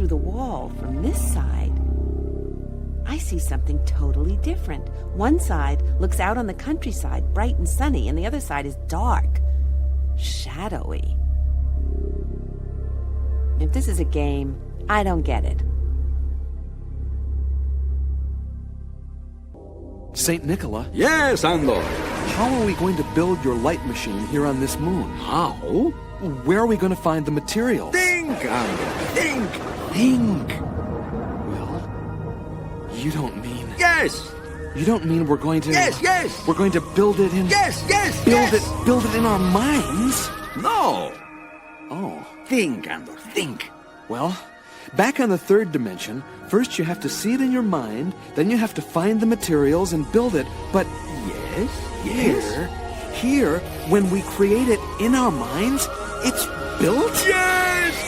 through the wall from this side, I see something totally different. One side looks out on the countryside, bright and sunny, and the other side is dark, shadowy. If this is a game, I don't get it. Saint Nicola? Yes, Andor. How are we going to build your light machine here on this moon? How? Where are we going to find the materials? Think, Andor, think. Think. Well, you don't mean... Yes! You don't mean we're going to... Yes! We're going to build it in... Yes! Build it in our minds? No! Oh. Think, Andor, think. Well, back on the third dimension, first you have to see it in your mind, then you have to find the materials and build it, but... Here, when we create it in our minds, it's built? Yes!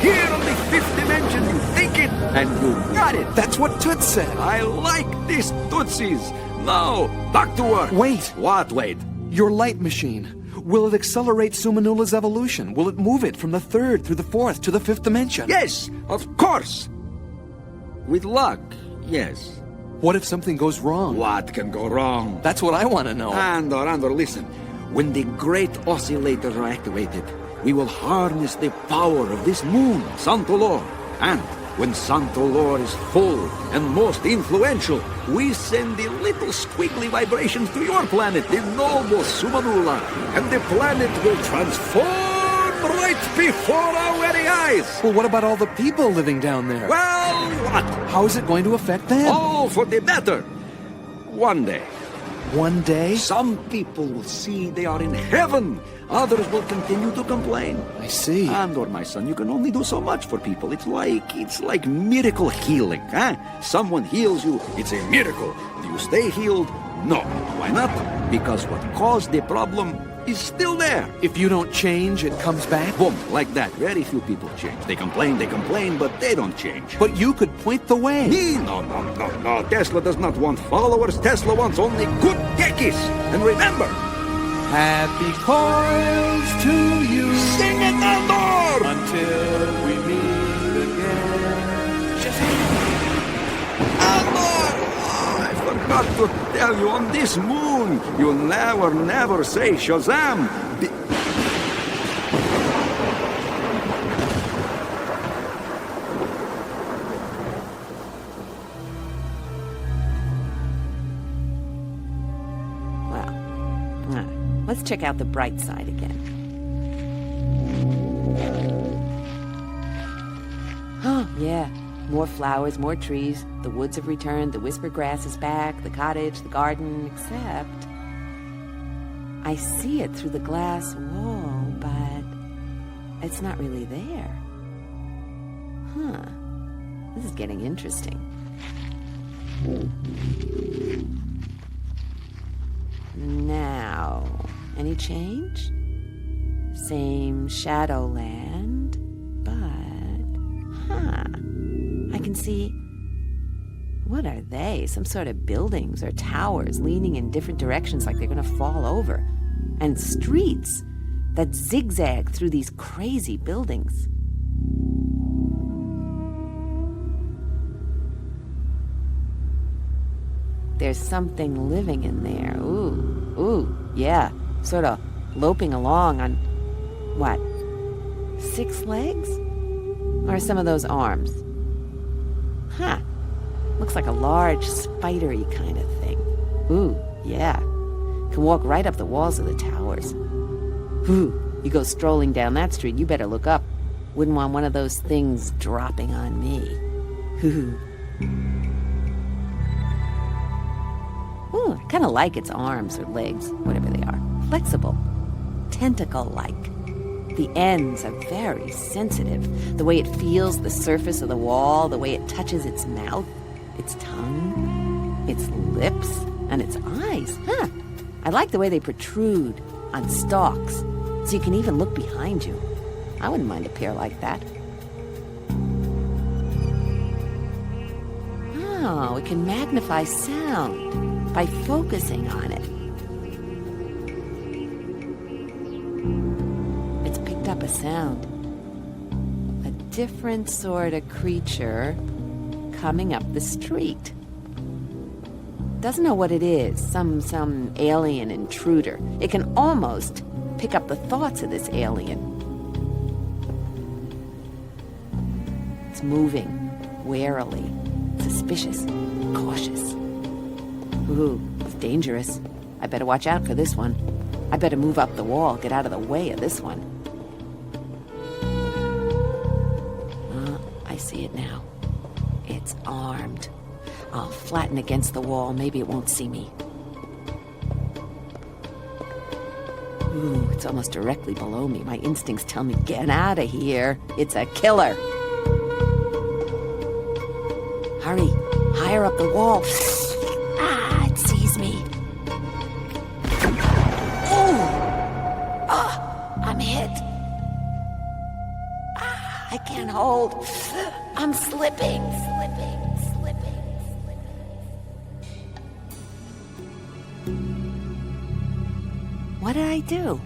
Here on the fifth dimension, you think it, and you got it. That's what Toot said. I like this Tootsies. Now, back to work. Wait. What wait? Your light machine. Will it accelerate Sumanula's evolution? Will it move it from the third through the fourth to the fifth dimension? Yes, of course. With luck, yes. What if something goes wrong? What can go wrong? That's what I want to know. Andor, listen. When the great oscillators are activated, we will harness the power of this moon, Santolor. And when Santolor is full and most influential, we send the little squiggly vibrations to your planet, the noble Sumanula, and the planet will transform right before our very eyes. Well, what about all the people living down there? Well, what? How is it going to affect them? All for the better. One day. One day? Some people will see they are in heaven. Others will continue to complain. I see. Andor, my son, you can only do so much for people. It's like miracle healing, huh? Someone heals you, it's a miracle. Do you stay healed? No. Why not? Because what caused the problem is still there. If you don't change, it comes back? Boom, like that. Very few people change. They complain, but they don't change. But you could point the way. Me? No. Tesla does not want followers. Tesla wants only good techies. And remember... Happy coils to you. Sing it, Andor! Until we meet again. Andor! Oh, I forgot to tell you, on this moon, you never say Shazam. Let's check out the bright side again. Oh, yeah. More flowers, more trees. The woods have returned, the whisper grass is back, the cottage, the garden, except... I see it through the glass wall, but it's not really there. Huh. This is getting interesting. Now, any change? Same Shadowland, but... I can see... What are they? Some sort of buildings or towers leaning in different directions like they're gonna fall over. And streets that zigzag through these crazy buildings. There's something living in there. Ooh, yeah. Sort of loping along on, what, 6 legs? Or some of those arms? Huh. Looks like a large, spidery kind of thing. Ooh, yeah. Can walk right up the walls of the towers. Ooh, you go strolling down that street, you better look up. Wouldn't want one of those things dropping on me. Ooh, I kind of like its arms or legs, whatever they are. Flexible. Tentacle-like. The ends are very sensitive. The way it feels the surface of the wall, the way it touches its mouth, its tongue, its lips, and its eyes. I like the way they protrude on stalks, so you can even look behind you. I wouldn't mind a pair like that. Oh, it can magnify sound by focusing on it. It's picked up a sound. A different sort of creature coming up the street. Doesn't know what it is, some alien intruder. It can almost pick up the thoughts of this alien. It's moving, warily, suspicious, cautious. Ooh, it's dangerous. I better watch out for this one. I better move up the wall, get out of the way of this one. I see it now. It's armed. I'll flatten against the wall. Maybe it won't see me. Ooh, it's almost directly below me. My instincts tell me, get out of here. It's a killer. Hurry, higher up the wall. Ah, it sees me. Ooh! Ah, I'm hit. Ah, I can't hold. I'm slipping. What did I do?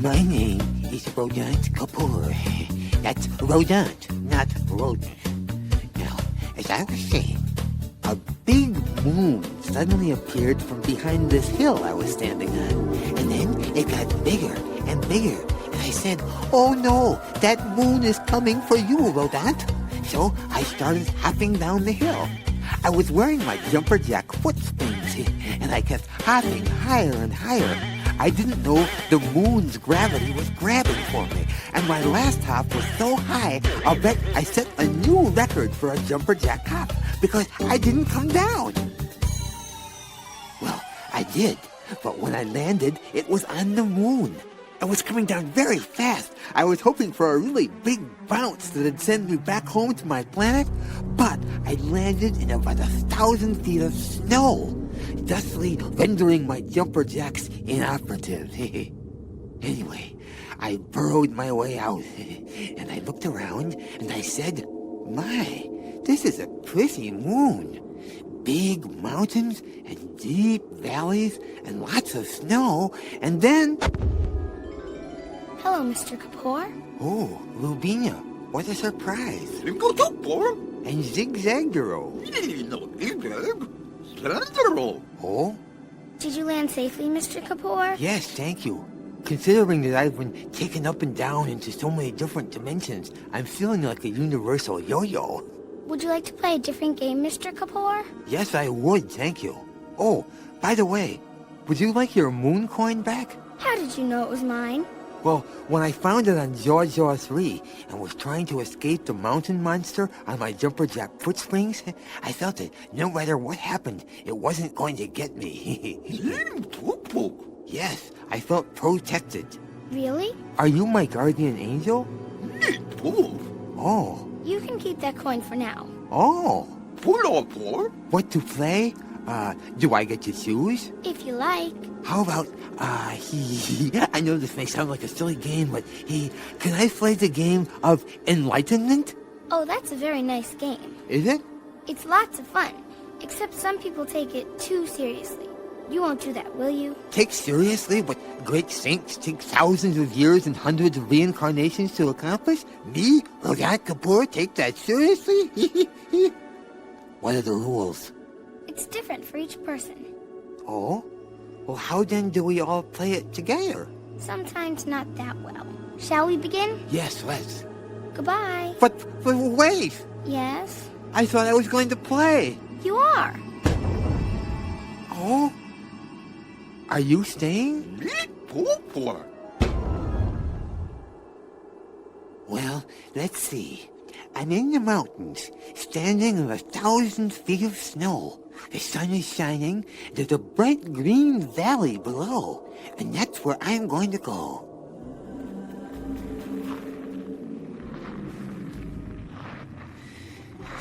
My name is Rodant Kapoor. That's Rodant, not rodent. Now, as I was saying, a big moon suddenly appeared from behind this hill I was standing on. And then it got bigger and bigger. And I said, oh no, that moon is coming for you, Rodant. So I started hopping down the hill. I was wearing my jumper jack foot springs, and I kept hopping higher and higher. I didn't know the moon's gravity was grabbing for me, and my last hop was so high, I'll bet I set a new record for a jumper jack hop, because I didn't come down. Well, I did, but when I landed, it was on the moon. I was coming down very fast. I was hoping for a really big bounce that'd send me back home to my planet, but I landed in about 1,000 feet of snow, thusly rendering my jumper jacks inoperative. Anyway, I burrowed my way out, and I looked around, and I said, my, this is a pretty moon. Big mountains, and deep valleys, and lots of snow, and then... Hello, Mr. Kapoor. Oh, Rubina, what a surprise. And Zigzaguro. Oh? Did you land safely, Mr. Kapoor? Yes, thank you. Considering that I've been taken up and down into so many different dimensions, I'm feeling like a universal yo-yo. Would you like to play a different game, Mr. Kapoor? Yes, I would, thank you. Oh, by the way, would you like your moon coin back? How did you know it was mine? Well, when I found it on Jaw 3 and was trying to escape the mountain monster on my jumper jack foot springs, I felt that no matter what happened, it wasn't going to get me. Yes, I felt protected. Really? Are you my guardian angel? Oh. You can keep that coin for now. Oh. What to play? Do I get to choose? If you like. How about, I know this may sound like a silly game, but can I play the game of enlightenment? Oh, that's a very nice game. Is it? It's lots of fun, except some people take it too seriously. You won't do that, will you? Take seriously what great saints take thousands of years and hundreds of reincarnations to accomplish? Me, Rodant Kapoor, take that seriously? What are the rules? It's different for each person. Oh? Well, how then do we all play it together? Sometimes not that well. Shall we begin? Yes, let's. Goodbye. But wait! Yes? I thought I was going to play. You are. Oh? Are you staying? Well, let's see. I'm in the mountains, standing in 1,000 feet of snow. The sun is shining. There's a bright green valley below, and that's where I'm going to go.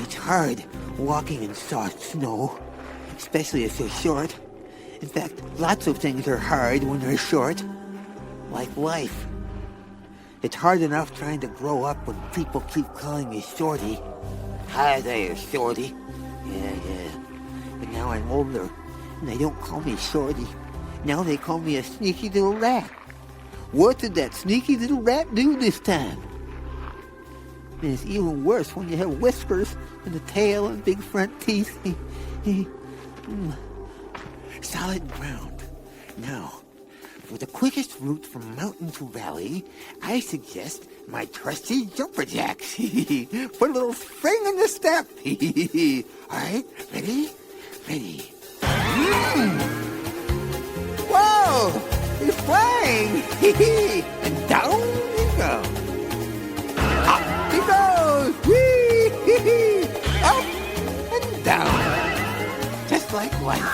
It's hard walking in soft snow, especially if they're short. In fact, lots of things are hard when they're short, like life. It's hard enough trying to grow up when people keep calling me Shorty. Hi there, Shorty. Yeah. But now I'm older, and they don't call me Shorty. Now they call me a sneaky little rat. What did that sneaky little rat do this time? And it's even worse when you have whiskers and a tail and big front teeth. Solid ground. Now, for the quickest route from mountain to valley, I suggest my trusty jumper jacks. Put a little spring in the step. All right, ready? Ready. Whoa! He's flying! And down he goes. Up he goes! Whee! Up and down. Just like life.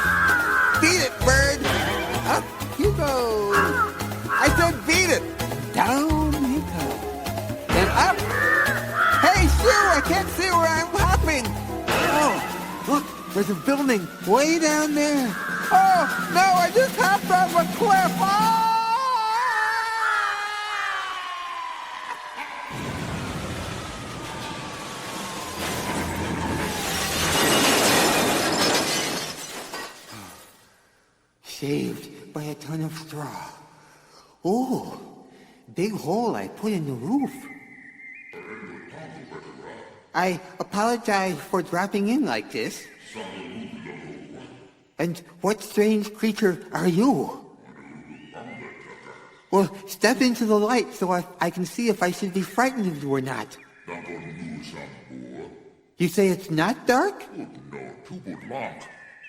Beat it, bird! Up he goes. I said beat it! And down he goes. Then up. Hey, Shoo! I can't see where I'm hopping! Oh, look! There's a building way down there. Oh, no, I just hopped off a cliff. Oh! Saved by a ton of straw. Oh, big hole I put in the roof. I apologize for dropping in like this. And what strange creature are you? Well, step into the light so I can see if I should be frightened of you or not. You say it's not dark?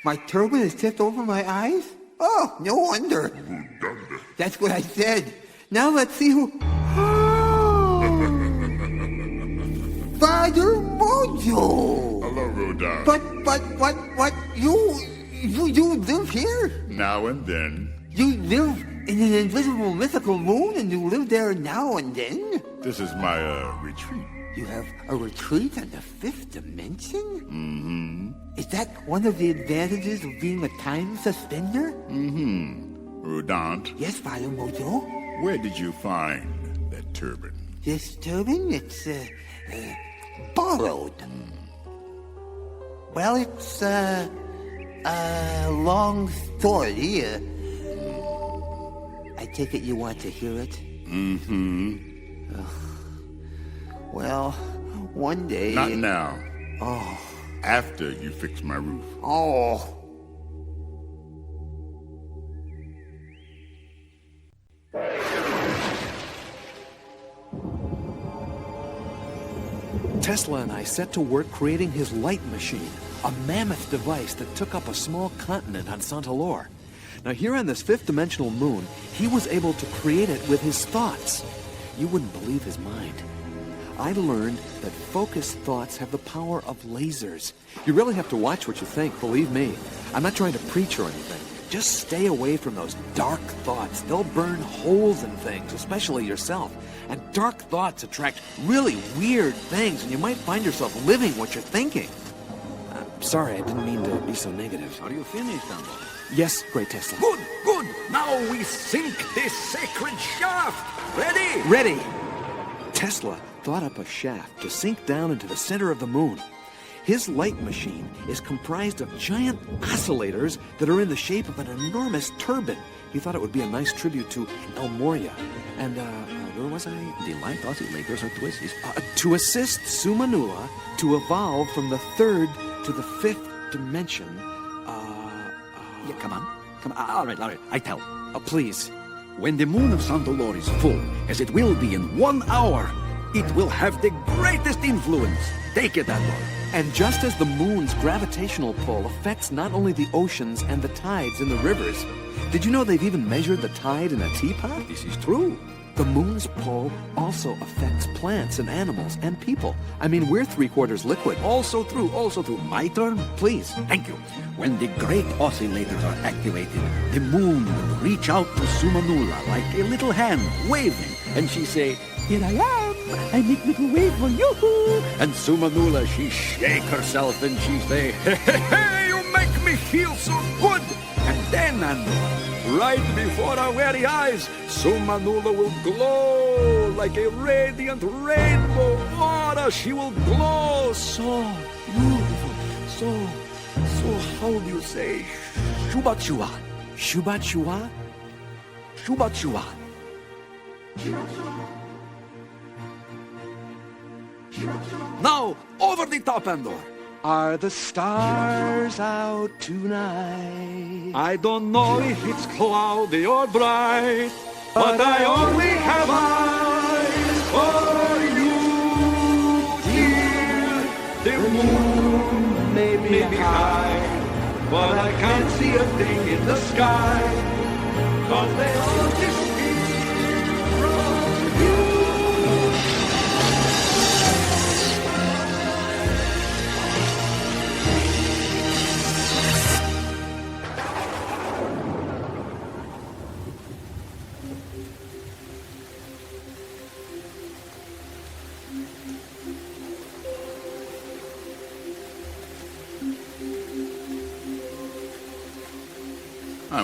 My turban is tipped over my eyes? Oh, no wonder. That's what I said. Now let's see who... Father Mojo! Hello, Rodant. But, you live here? Now and then. You live in an invisible mythical moon and you live there now and then? This is my, retreat. You have a retreat on the fifth dimension? Mm-hmm. Is that one of the advantages of being a time suspender? Mm-hmm. Rodant. Yes, Father Mojo. Where did you find that turban? This turban? It's, borrowed. Well, it's, a long story. I take it you want to hear it? Mm-hmm. Well, one day... Not now. Oh. After you fix my roof. Oh. Tesla and I set to work creating his light machine, a mammoth device that took up a small continent on Santalor. Now here on this fifth-dimensional moon, he was able to create it with his thoughts. You wouldn't believe his mind. I learned that focused thoughts have the power of lasers. You really have to watch what you think, believe me. I'm not trying to preach or anything. Just stay away from those dark thoughts. They'll burn holes in things, especially yourself. And dark thoughts attract really weird things, and you might find yourself living what you're thinking. Sorry, I didn't mean to be so negative. Are you finished, Oddball? Yes, Great Tesla. Good. Now we sink this sacred shaft. Ready? Ready! Tesla thought up a shaft to sink down into the center of the moon. His light machine is comprised of giant oscillators that are in the shape of an enormous turban. He thought it would be a nice tribute to El Moria. And, where was I? The light oscillators are to assist. To assist Sumanula to evolve from the third to the fifth dimension. Yeah, come on. All right. I tell. Please. When the moon of Santalor is full, as it will be in 1 hour, it will have the greatest influence. Take it, Oddball. And just as the moon's gravitational pull affects not only the oceans and the tides in the rivers, did you know they've even measured the tide in a teapot? This is true. The moon's pull also affects plants and animals and people. I mean, we're 3/4 liquid. Also true. My turn? Please. Thank you. When the great oscillators are activated, the moon will reach out to Sumanula like a little hand waving, and she say, "Here I am. I make little wave for you." And Sumanula, she shake herself and she say, "Hey, you make me feel so good." And Then, Andor, right before our very eyes, Sumanula will glow like a radiant rainbow aura. She will glow so beautiful, so, how do you say, Shubachua? Shubachua? Shubachua. Now, over the top, Andor. Are the stars out tonight? I don't know if it's cloudy or bright, but I only have eyes for you, dear. The moon may be high, but I can't see a thing in the sky, 'cause they all disappear from you.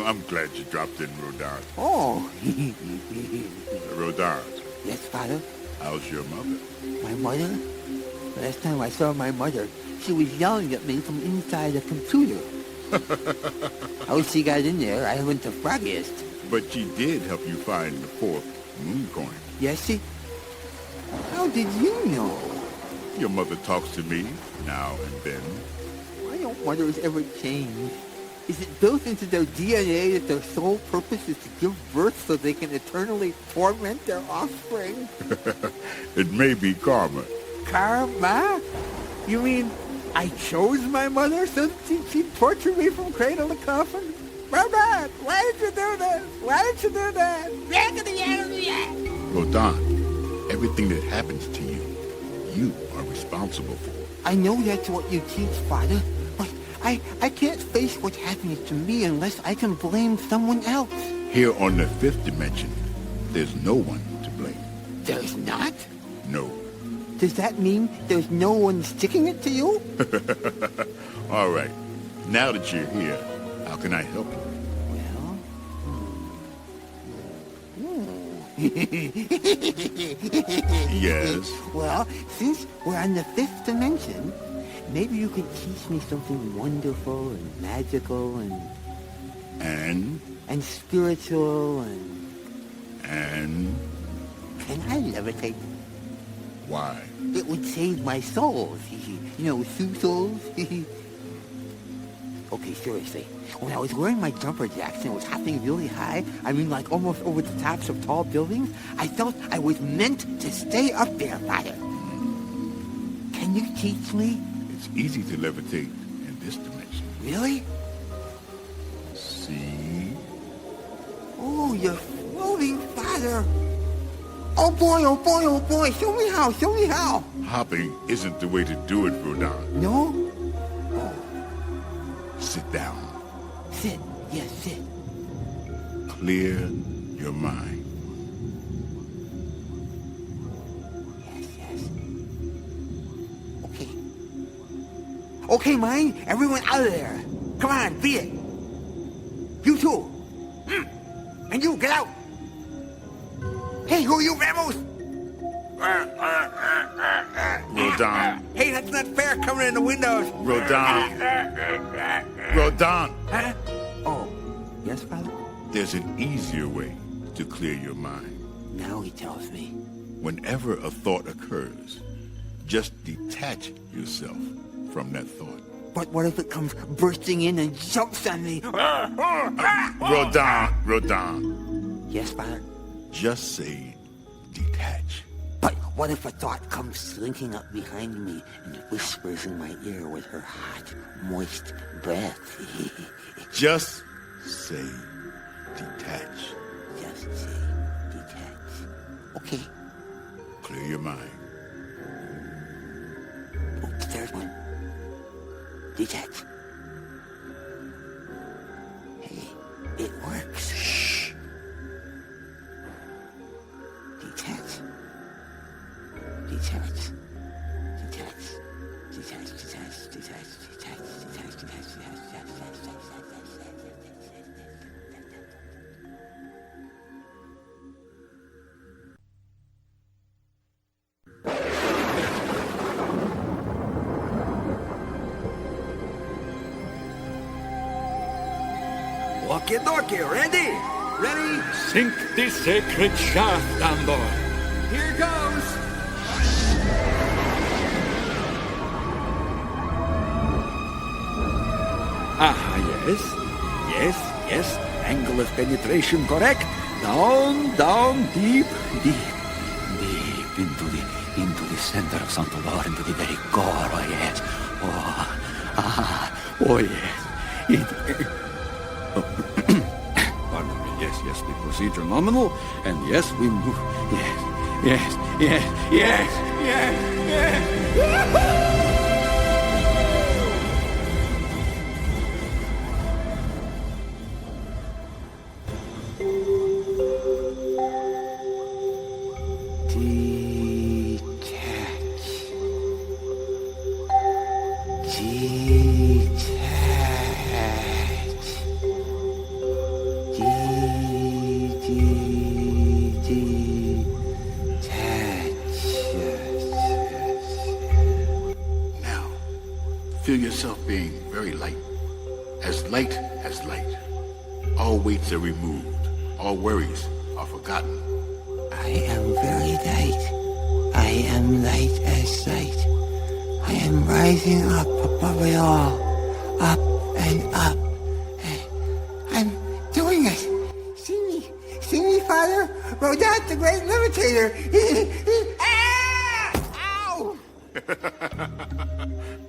I'm glad you dropped in, Rodant. Oh, Rodant, yes, Father. how's your mother? My mother? Last time I saw my mother, she was yelling at me from inside a computer. How she got in there, I haven't the foggiest. But she did help you find the 4th moon coin. Yes, she? How did you know? Your mother talks to me now and then. Why don't mothers ever change? Is it built into their DNA that their sole purpose is to give birth so they can eternally torment their offspring? It may be karma. Karma? You mean I chose my mother so she'd torture me from cradle to coffin? Mama, why did you do this? Why did you do that? Rodant, everything that happens to you, you are responsible for. I know that's what you teach, Father, but I can't face what's happening to me unless I can blame someone else. Here on the 5th dimension, there's no one to blame. There's not? No. Does that mean there's no one sticking it to you? All right. Now that you're here, how can I help you? Yes? Well, since we're on the 5th dimension, maybe you could teach me something wonderful and magical And? and spiritual And? Can I levitate? Why? It would save my souls. You know, Sue souls. Okay, seriously. When I was wearing my jumper jacks and it was happening really high, I mean like almost over the tops of tall buildings, I felt I was meant to stay up there, Father. Can you teach me? It's easy to levitate in this dimension. Really? See? Oh, you're floating, Father. Oh boy, oh boy, oh boy. Show me how, show me how. Hopping isn't the way to do it, Rodant. No? Sit down. Sit. Yes, sit. Clear your mind. Yes. Okay. Okay, mind. Everyone out of there. Come on, beat it. You too. And you, get out. Hey, who are you, Rebels? Rodant. Hey, that's not fair coming in the windows. Rodant. Rodant. Huh? Oh, yes, Father? There's an easier way to clear your mind. Now he tells me. Whenever a thought occurs, just detach yourself from that thought. But what if it comes bursting in and jumps on me? Rodant. Yes, Father? Just say detach. But what if a thought comes slinking up behind me and whispers in my ear with her hot, moist breath? Just say detach. Just say detach. Okay. Clear your mind. Oops, there's one. Detach. Hey, it works. Shh. Detach. Detach. Detach. Detach. Detach. Detach. Detach. Detach. Detach. Detach. Detach. Okie dokie, ready? Ready? Sink the sacred shaft, Andor. Here goes! Ah, yes. Yes. Angle of penetration correct. Down, deep into the center of Santalor, into the very core, oh yes. Oh yes. Pardon me, yes, the procedure nominal, and yes, we move, yes. Now, feel yourself being very light. As light as light. All weights are removed. All worries are forgotten. I am very light. I am light as light. I am rising up above it all. Up and up. I'm doing it. See me, Father? Rodant, the great levitator. Ow!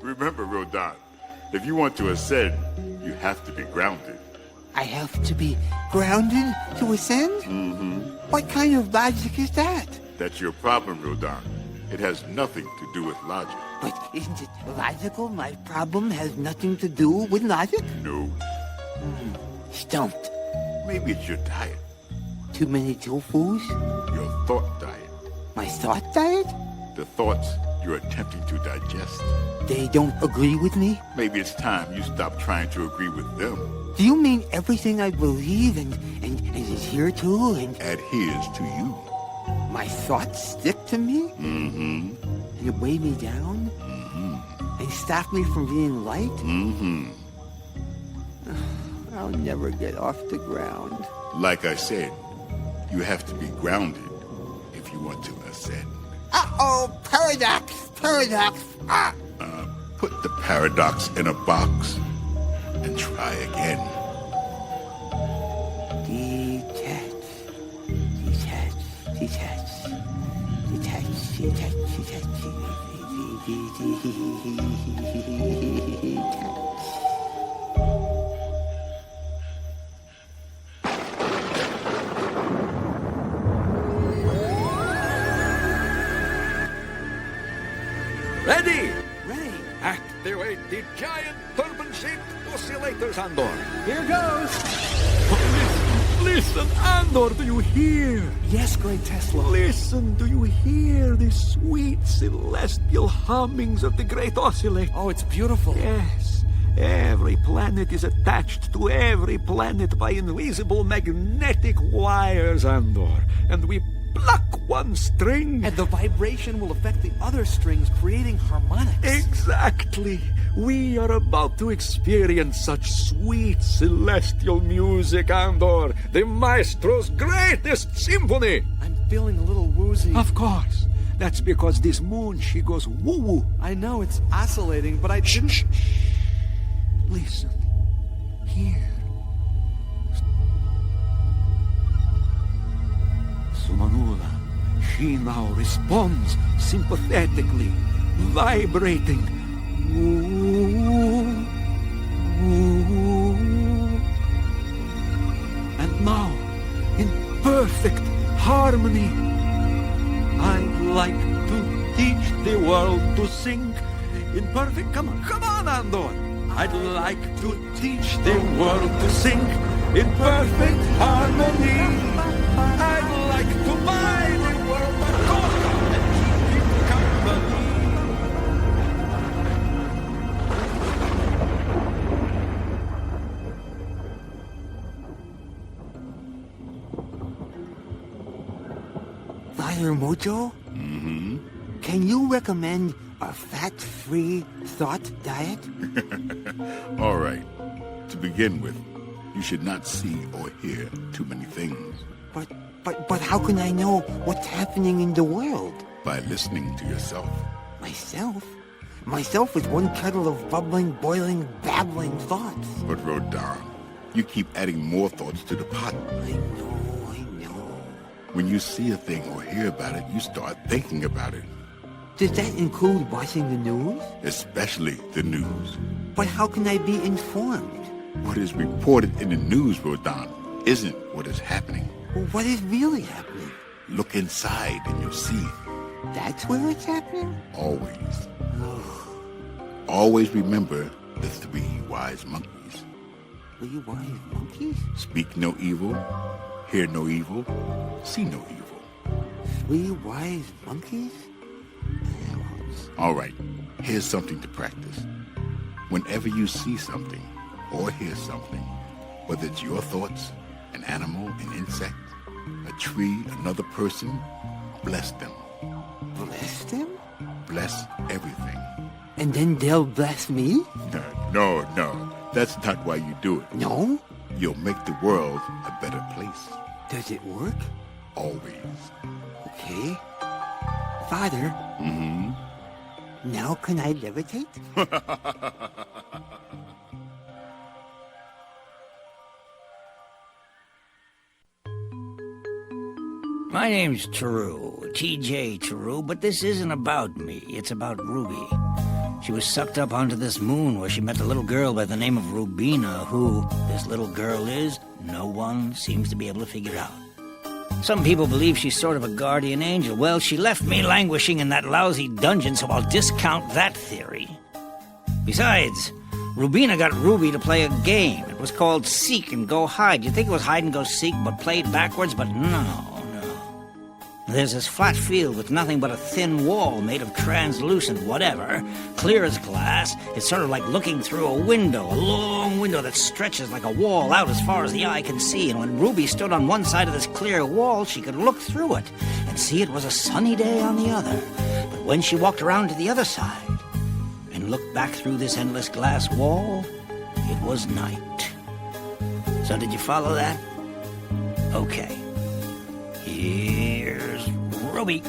Remember, Rodant, if you want to ascend, you have to be grounded. I have to be grounded to ascend? Mm-hmm. What kind of logic is that? That's your problem, Rodant. It has nothing to do with logic. But isn't it logical? My problem has nothing to do with logic? No. Stumped. Maybe it's your diet. Too many tofus? Your thought diet. My thought diet? The thoughts you're attempting to digest. They don't agree with me? Maybe it's time you stop trying to agree with them. Do you mean everything I believe and adhere to and Adheres to you. my thoughts stick to me? Mm-hmm. And weigh me down? Mm-hmm. And stop me from being light? Mm-hmm. I'll never get off the ground. Like I said, you have to be grounded if you want to ascend. Uh-oh! Paradox! Paradox! Ah! Put the paradox in a box and try again. Detach. Ready? Activate the giant turban-shaped oscillators, Andor. Here goes! Listen, Andor, do you hear? Yes, Great Tesla. Listen, do you hear the sweet celestial hummings of the great oscillator? Oh, it's beautiful. Yes. Every planet is attached to every planet by invisible magnetic wires, Andor. And we pluck one string. And the vibration will affect the other strings, creating harmonics. Exactly. We are about to experience such sweet celestial music, Andor. The Maestro's greatest symphony. I'm feeling a little woozy. Of course. That's because this moon, she goes woo-woo. I know it's oscillating, but I... Shh. Listen. Here. Sumanula, she now responds sympathetically, vibrating. Ooh, ooh. And now, in perfect harmony, I'd like to teach the world to sing in perfect... Come on, Andor. I'd like to teach the world to sing in perfect harmony. I'd like to buy the world a coca and keep it company. Father Mojo? Mm-hmm. Can you recommend a fat-free thought diet? All right. To begin with, You should not see or hear too many things. But how can I know what's happening in the world? By listening to yourself. Myself? Myself is one kettle of bubbling, boiling, babbling thoughts. But Rodant, you keep adding more thoughts to the pot. I know. When you see a thing or hear about it, you start thinking about it. Does that include watching the news? Especially the news. But how can I be informed? What is reported in the news, Rodant, isn't what is happening. Well, what is really happening? Look inside and you'll see. That's where it's happening? Always. Always remember the 3 wise monkeys. 3 wise monkeys? Speak no evil, hear no evil, see no evil. 3 wise monkeys? All right, here's something to practice. Whenever you see something or hear something, whether it's your thoughts, an animal, an insect, a tree, another person, bless them. Bless them? Bless everything. And then they'll bless me? No, that's not why you do it. No? You'll make the world a better place. Does it work? Always. Okay. Father? Mm-hmm. Now can I levitate? My name's TaRoo, T.J. TaRoo, but this isn't about me. It's about Ruby. She was sucked up onto this moon where she met a little girl by the name of Rubina, who this little girl is, no one seems to be able to figure out. Some people believe she's sort of a guardian angel. Well, she left me languishing in that lousy dungeon, so I'll discount that theory. Besides, Rubina got Ruby to play a game. It was called Seek and Go Hide. You'd think it was hide and go seek, but played backwards, but no. There's this flat field with nothing but a thin wall made of translucent whatever, clear as glass. It's sort of like looking through a window, a long window that stretches like a wall out as far as the eye can see. And when Ruby stood on one side of this clear wall, she could look through it and see it was a sunny day on the other. But when she walked around to the other side and looked back through this endless glass wall, it was night. So did you follow that? Okay. Here's Ruby.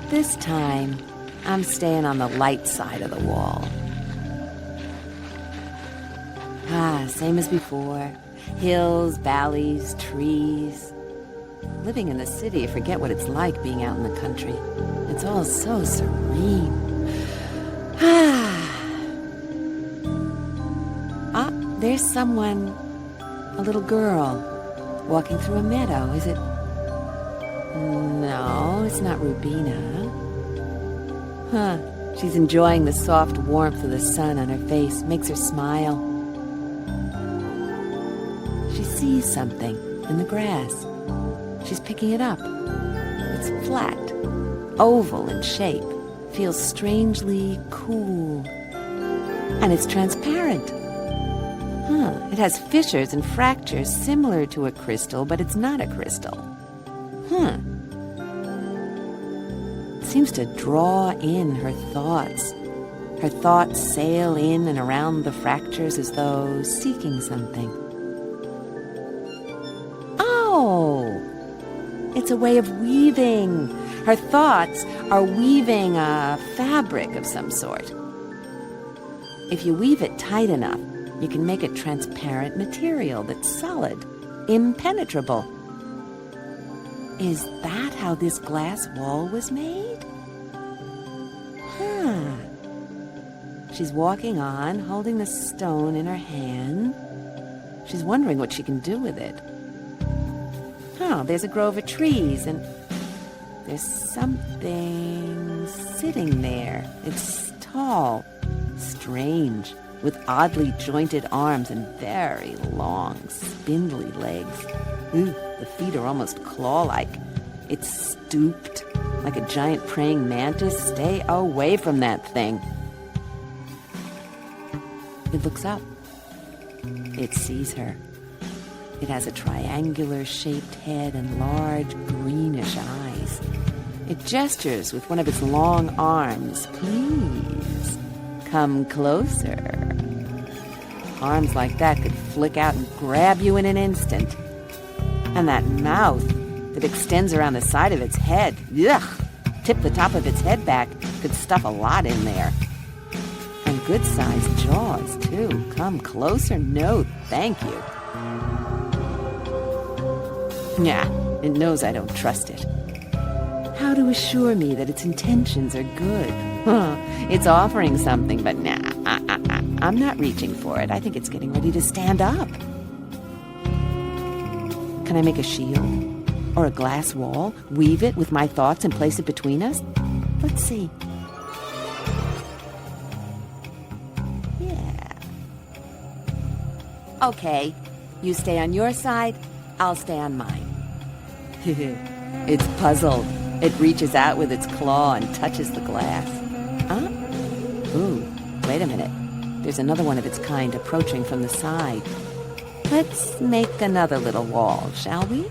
This time, I'm staying on the light side of the wall. Same as before. Hills, valleys, trees. Living in the city, you forget what it's like being out in the country. It's all so serene. There's someone, a little girl, walking through a meadow. Is it? No, it's not Rubina. She's enjoying the soft warmth of the sun on her face. Makes her smile. She sees something in the grass. She's picking it up. It's flat, oval in shape. Feels strangely cool. And it's transparent. It has fissures and fractures similar to a crystal, but it's not a crystal. It seems to draw in her thoughts. Her thoughts sail in and around the fractures as though seeking something. Oh! It's a way of weaving. Her thoughts are weaving a fabric of some sort. If you weave it tight enough, you can make a transparent material that's solid, impenetrable. Is that how this glass wall was made? She's walking on, holding the stone in her hand. She's wondering what she can do with it. There's a grove of trees, and there's something sitting there. It's tall, strange, with oddly jointed arms and very long, spindly legs. The feet are almost claw-like. It's stooped, like a giant praying mantis. Stay away from that thing. It looks up. It sees her. It has a triangular-shaped head and large, greenish eyes. It gestures with one of its long arms. Please, Come closer. Arms like that could flick out and grab you in an instant. And that mouth that extends around the side of its head, ugh, tip the top of its head back, could stuff a lot in there. And good-sized jaws, too. Come closer? No, thank you. Yeah, it knows I don't trust it. How to assure me that its intentions are good? It's offering something, but nah, I'm not reaching for it. I think it's getting ready to stand up. Can I make a shield? Or a glass wall? Weave it with my thoughts and place it between us? Let's see. Yeah. Okay, you stay on your side, I'll stay on mine. It's puzzled. It reaches out with its claw and touches the glass. Huh? Ooh, wait a minute. There's another one of its kind approaching from the side. Let's make another little wall, shall we?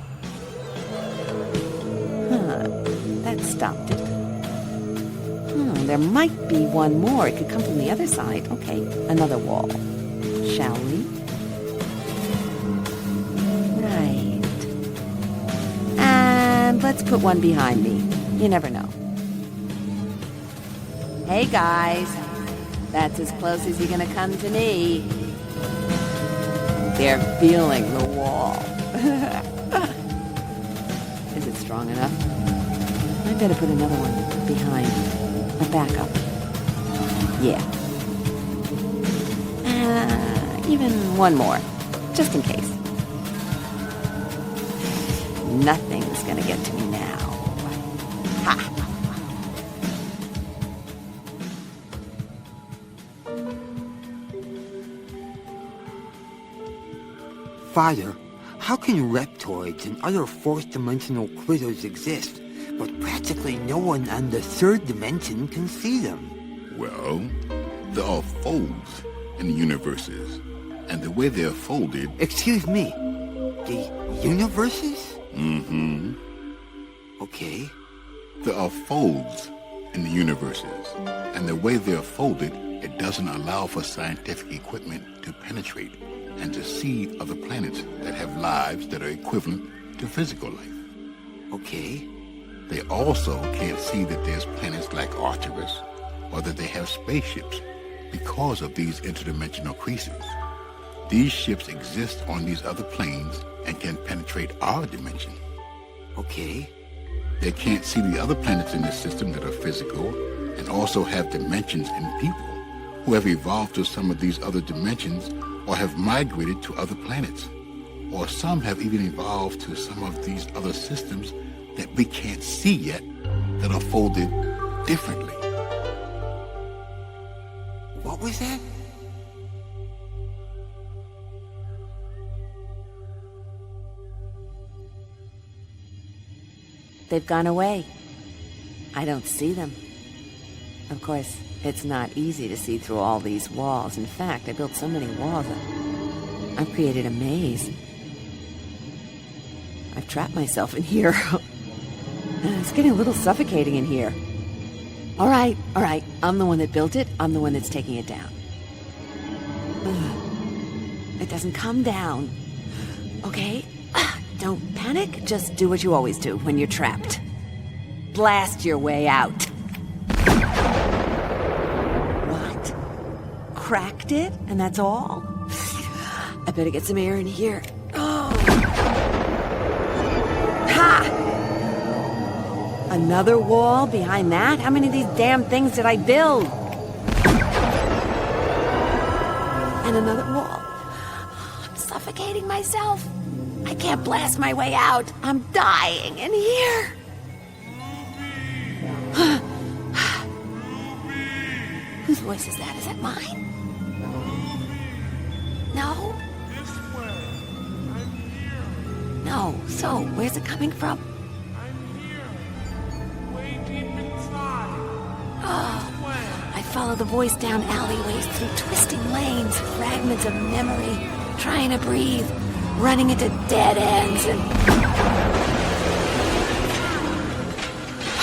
That stopped it. There might be one more. It could come from the other side. Okay, another wall. Shall we? Right. And let's put one behind me. You never know. Hey, guys. That's as close as you're gonna come to me. They're feeling the wall. Is it strong enough? I better put another one behind. A backup. Yeah. Even one more. Just in case. Nothing's gonna get to me now. Ha! Father, how can reptoids and other fourth-dimensional critters exist, but practically no one on the third dimension can see them? Well, there are folds in the universes, and the way they're folded... Excuse me, the universes? Mm-hmm. Okay. There are folds in the universes, and the way they're folded, it doesn't allow for scientific equipment to penetrate and to see other planets that have lives that are equivalent to physical life. Okay. They also can't see that there's planets like Arcturus, or that they have spaceships, because of these interdimensional creases. These ships exist on these other planes and can penetrate our dimension. Okay. They can't see the other planets in this system that are physical and also have dimensions in people who have evolved to some of these other dimensions or have migrated to other planets. Or some have even evolved to some of these other systems that we can't see yet that are folded differently. What was that? They've gone away. I don't see them. Of course, it's not easy to see through all these walls. In fact, I built so many walls, I've created a maze. I've trapped myself in here. It's getting a little suffocating in here. All right. I'm the one that built it. I'm the one that's taking it down. It doesn't come down. Okay? Don't panic. Just do what you always do when you're trapped. Blast your way out. What? Cracked it? And that's all? I better get some air in here. Oh. Ha! Another wall behind that? How many of these damn things did I build? And another wall. I'm suffocating myself. I can't blast my way out. I'm dying in here. Whose voice is that? Is that mine? No? This way. I'm here. No. So, where's it coming from? I'm here. Way deep inside. Oh, This way. I follow the voice down alleyways through twisting lanes, fragments of memory, trying to breathe, running into dead ends and...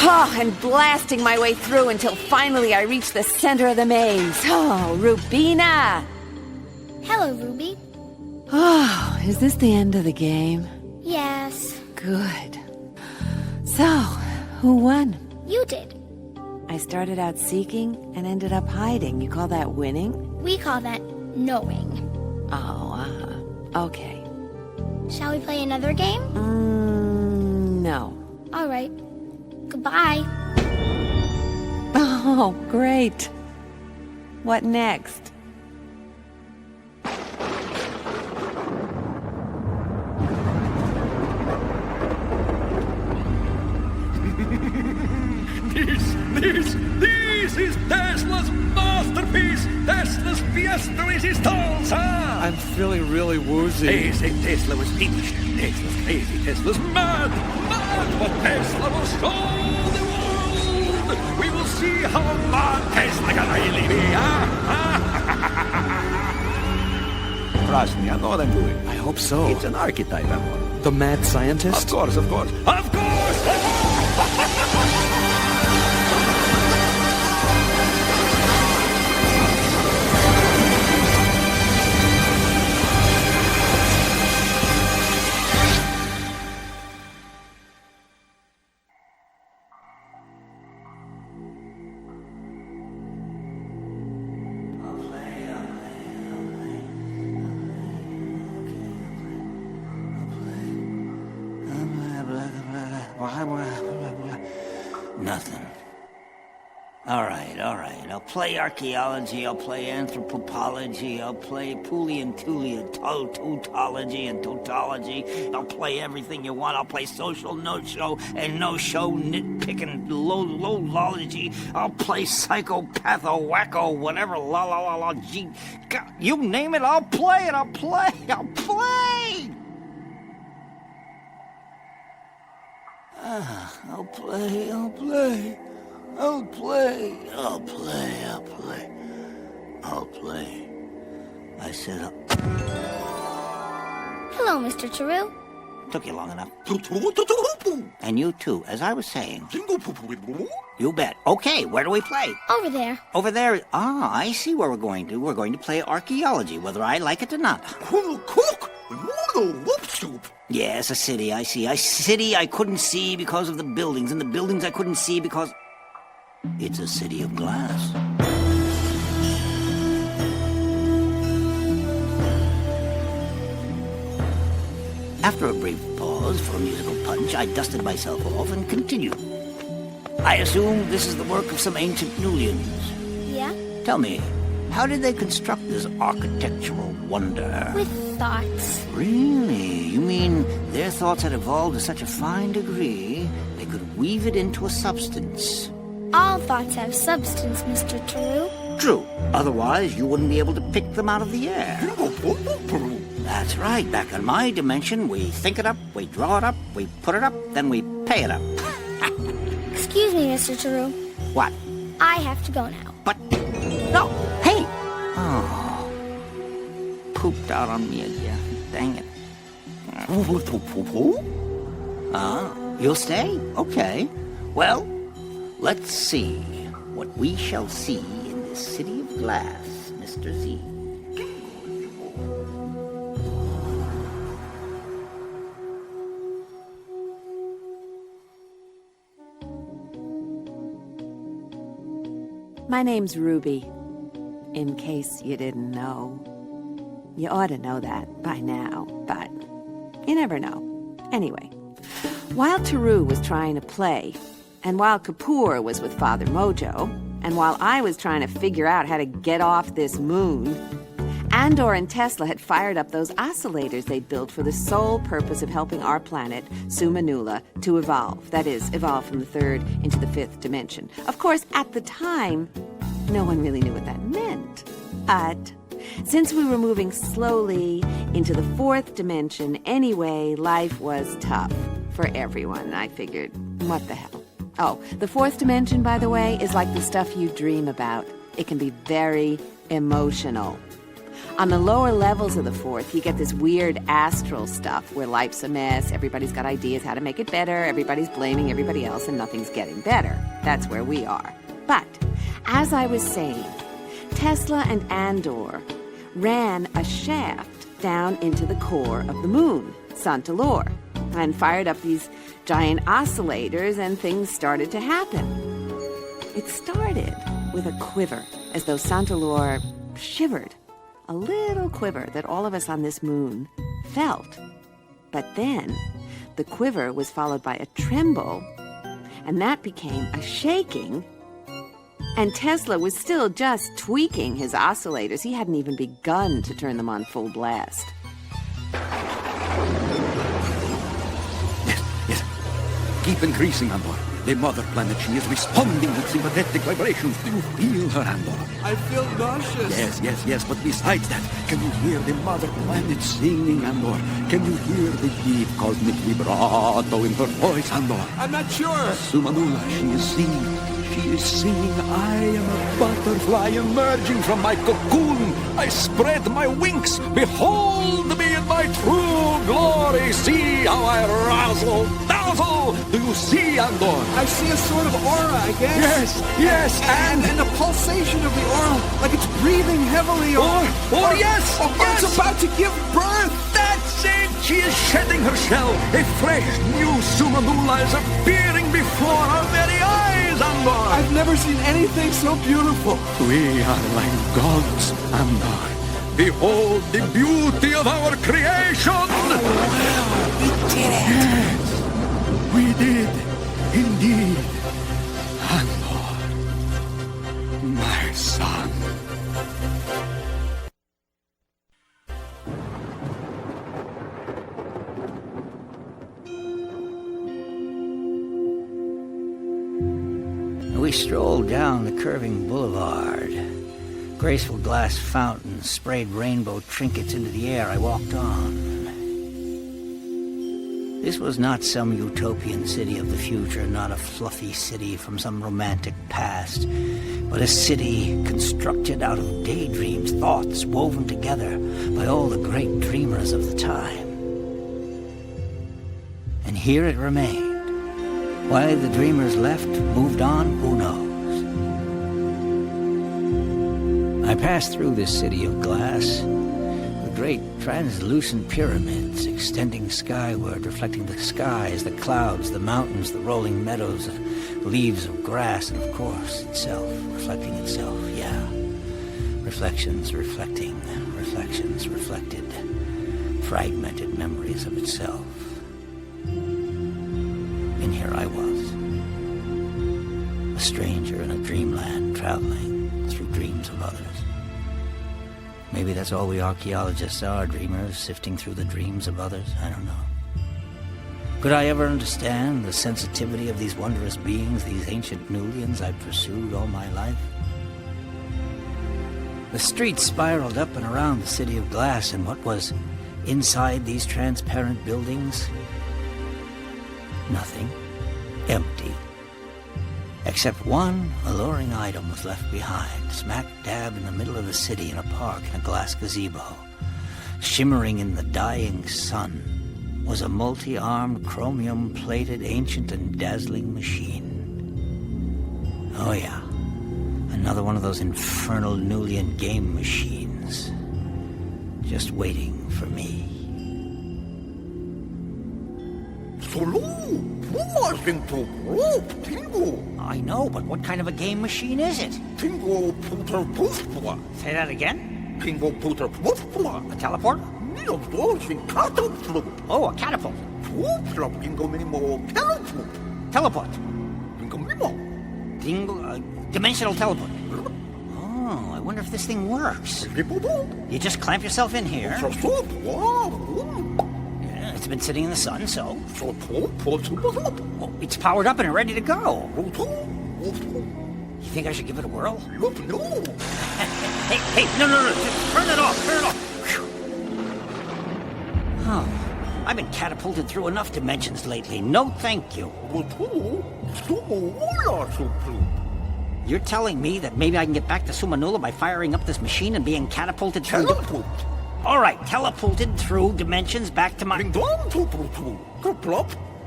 And blasting my way through until finally I reached the center of the maze. Oh, Rubina! Hello, Ruby. Oh, is this the end of the game? Yes, Good. So, who won? you did. I started out seeking and ended up hiding. You call that winning? We call that knowing. Oh, okay. Shall we play another game? No. All right. Goodbye. Oh, great. What next? This is Tesla's masterpiece. Tesla's fiesta resistance. I'm feeling really woozy. They say Tesla was English. Tesla's crazy. Tesla's mad. Mad, but Tesla will show the world. We will see how mad Tesla can really be. Trust me, I know what I'm doing. I hope so. It's an archetype I'm on. The mad scientist? Of course, of course. Of course! Nothing. All right. I'll play archaeology, I'll play anthropology, I'll play tautology and tautology. I'll play everything you want. I'll play social no-show and no-show nitpicking low-lology. I'll play psychopatho-wacko, whatever, la-la-la-la, gee. God, you name it, I'll play it, I'll play! I'll play. I said, Hello, Mr. TaRoo. took you long enough. And you too, as I was saying. You bet. Okay, where do we play? Over there. Over there. Ah, I see where we're going to. We're going to play archaeology, whether I like it or not. Yes, a city, I see. A city I couldn't see because of the buildings, and the buildings I couldn't see because... It's a city of glass. After a brief pause for a musical punch, I dusted myself off and continued. I assume this is the work of some ancient Nulians. Yeah? Tell me, how did they construct this architectural wonder? With thoughts. Really? You mean their thoughts had evolved to such a fine degree they could weave it into a substance? All thoughts have substance, Mr. TaRoo. True. Otherwise, you wouldn't be able to pick them out of the air. That's right. Back in my dimension, we think it up, we draw it up, we put it up, then we pay it up. Excuse me, Mr. TaRoo. What? I have to go now. But... No! Hey! Oh. Pooped out on me again. Dang it. You'll stay? Okay. Well, let's see what we shall see in this city of glass, Mr. Z. My name's Ruby, in case you didn't know. You ought to know that by now, but you never know. Anyway, while TaRoo was trying to play, and while Kapoor was with Father Mojo, and while I was trying to figure out how to get off this moon, Andor and Tesla had fired up those oscillators they'd built for the sole purpose of helping our planet, Sumanula, to evolve. That is, evolve from the third into the fifth dimension. Of course, at the time, no one really knew what that meant. But since we were moving slowly into the fourth dimension anyway, life was tough for everyone. I figured, what the hell? Oh, the fourth dimension, by the way, is like the stuff you dream about. It can be very emotional. On the lower levels of the fourth, you get this weird astral stuff where life's a mess, everybody's got ideas how to make it better, everybody's blaming everybody else, and nothing's getting better. That's where we are. But, as I was saying, Tesla and Andor ran a shaft down into the core of the moon, Santalor, and fired up these giant oscillators, and things started to happen. It started with a quiver, as though Santalor shivered. A little quiver that all of us on this moon felt. But then, the quiver was followed by a tremble, and that became a shaking. And Tesla was still just tweaking his oscillators. He hadn't even begun to turn them on full blast. Yes. Keep increasing, Andor. The mother planet, she is responding with sympathetic vibrations. Do you feel her, Andor? I feel nauseous. Yes. But besides that, can you hear the mother planet singing, Andor? Can you hear the deep cosmic vibrato in her voice, Andor? I'm not sure. Sumanula, she is singing. She is singing, I am a butterfly emerging from my cocoon. I spread my wings. Behold me in my true glory. See how I dazzle. Do you see, Andor? I see a sort of aura, I guess. Yes, and a pulsation of the aura, like it's breathing heavily. Yes. It's about to give birth. That's it. She is shedding her shell. A fresh new Sumanula is appearing before our very eyes, Andor. I've never seen anything so beautiful. We are like gods, Andor. Behold the beauty of our creation. We did it. Yes, we did, indeed. Andor, my son. We strolled down the curving boulevard. Graceful glass fountains sprayed rainbow trinkets into the air. I walked on. This was not some utopian city of the future, not a fluffy city from some romantic past, but a city constructed out of daydreams, thoughts woven together by all the great dreamers of the time. And here it remained. Why the dreamers left, moved on, who knows? I passed through this city of glass, with great translucent pyramids extending skyward, reflecting the skies, the clouds, the mountains, the rolling meadows, the leaves of grass, and of course, itself, reflecting itself, yeah. Reflections reflecting, reflections reflected, fragmented memories of itself. And here I was, a stranger in a dreamland, traveling through dreams of others. Maybe that's all we archaeologists are, dreamers, sifting through the dreams of others. I don't know. Could I ever understand the sensitivity of these wondrous beings, these ancient Nulians I've pursued all my life? The streets spiraled up and around the city of glass, and what was inside these transparent buildings? Nothing. Empty. Except one alluring item was left behind, smack dab in the middle of the city in a park in a glass gazebo. Shimmering in the dying sun was a multi-armed, chromium-plated, ancient and dazzling machine. Oh yeah, another one of those infernal Nulian game machines, just waiting for me. I know, but what kind of a game machine is it? Say that again? A teleport? Oh, a catapult. Teleport. Dimensional teleport. Oh, I wonder if this thing works. You just clamp yourself in here. Yeah, it's been sitting in the sun, so... Oh, it's powered up and ready to go. You think I should give it a whirl? Hey, no. Just turn it off. Whew. Oh, I've been catapulted through enough dimensions lately. No, thank you. You're telling me that maybe I can get back to Sumanula by firing up this machine and being catapulted through... All right, teleported through dimensions back to my...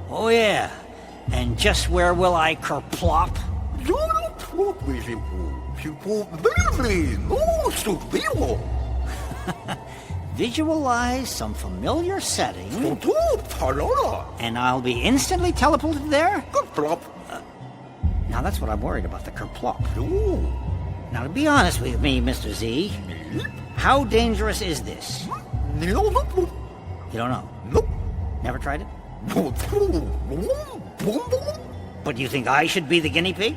Oh, yeah. And just where will I kerplop? Visualize some familiar setting, and I'll be instantly teleported there? Now that's what I'm worried about, the kerplop. Now to be honest with me, Mr. Z, how dangerous is this? You don't know? Nope. Never tried it? But you think I should be the guinea pig?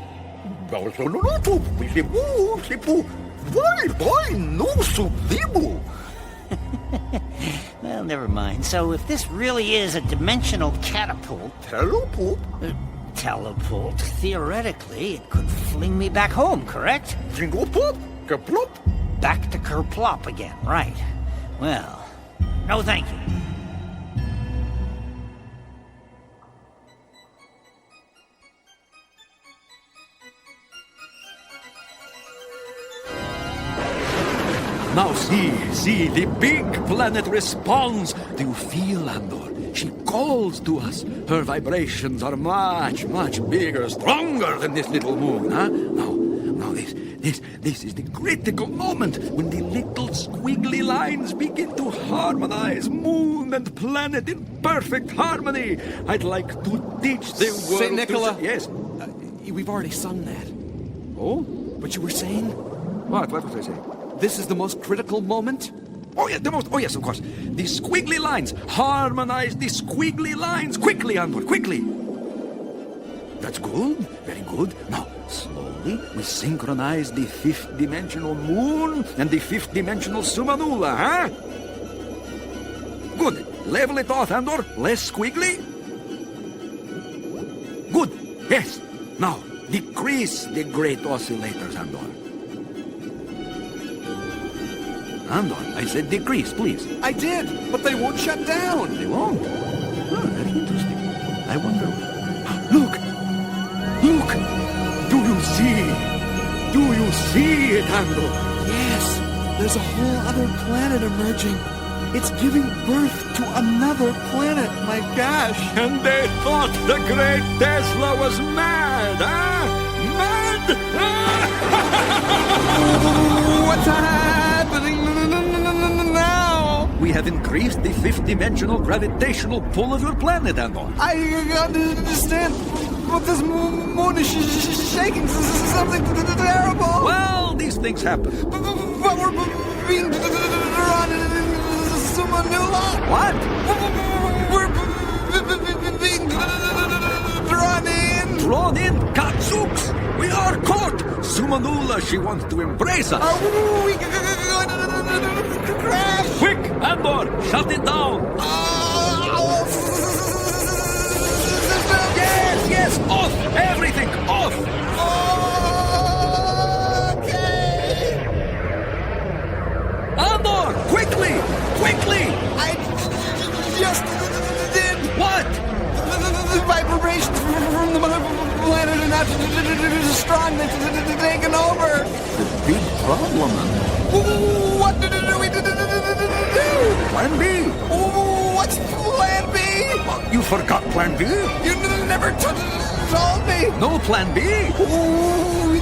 Well, never mind. So if this really is a dimensional catapult... Teleport, theoretically, it could fling me back home, correct? Back to kerplop again, right. Well, no thank you. Now see, the big planet responds. Do you feel, Andor? She calls to us. Her vibrations are much, much bigger, stronger than this little moon, huh? Now this is the critical moment when the little squiggly lines begin to harmonize, moon and planet in perfect harmony. I'd like to teach the world... Saint Nicola? Yes? We've already sung that. Oh? But you were saying? What was I saying? This is the most critical moment? Oh, yeah, oh, yes, of course. The squiggly lines. Harmonize the squiggly lines. Quickly, Andor, quickly. That's good. Very good. Now, slowly, we synchronize the fifth-dimensional moon and the fifth-dimensional Sumanula, huh? Good. Level it off, Andor. Less squiggly. Good. Yes. Now, decrease the great oscillators, Andor. Andor, I said decrease, please. I did, but they won't shut down. They won't. Oh, very interesting. I wonder... Look! Look! Do you see? Do you see it, Andor? Yes, there's a whole other planet emerging. It's giving birth to another planet, my gosh. And they thought the great Tesla was mad, huh? Mad? What's happening now? We have increased the fifth-dimensional gravitational pull of your planet, Andor. I understand, but this moon is shaking. Something terrible. Well, these things happen. But we're being drawn in Sumanula. What? We're being drawn in. Drawn in? Katsooks! We are caught! Sumanula, she wants to embrace us. Are we going to crash? Quick, Andor, shut it down. Yes, off! Everything off! Okay. Andor, quickly! Quickly! I just did. What? The vibrations from the planet are not strong. They're taken over. The big problem, What do we do? Plan B. What's Plan B? You forgot Plan B? You never told me. No Plan B? We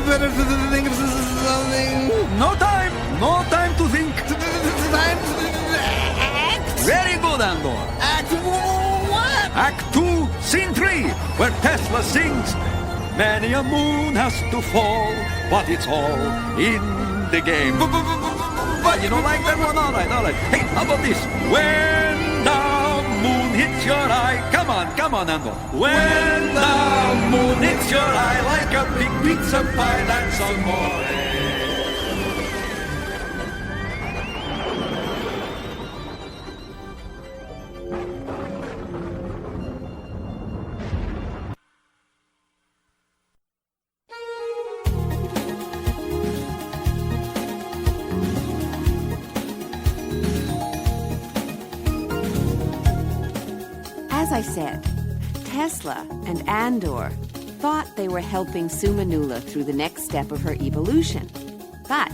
better think of something. No time. No time to think. Time to act. Very good, Andor. Act what? Act 2, Scene 3, where Tesla sings, many a moon has to fall, but it's all in the game. But you don't like that one? All right. Hey, how about this? When the moon hits your eye. Come on, Andor. When the moon hits your eye, like a big pizza pie, that's amore. As I said, Tesla and Andor, thought they were helping Sumanula through the next step of her evolution. But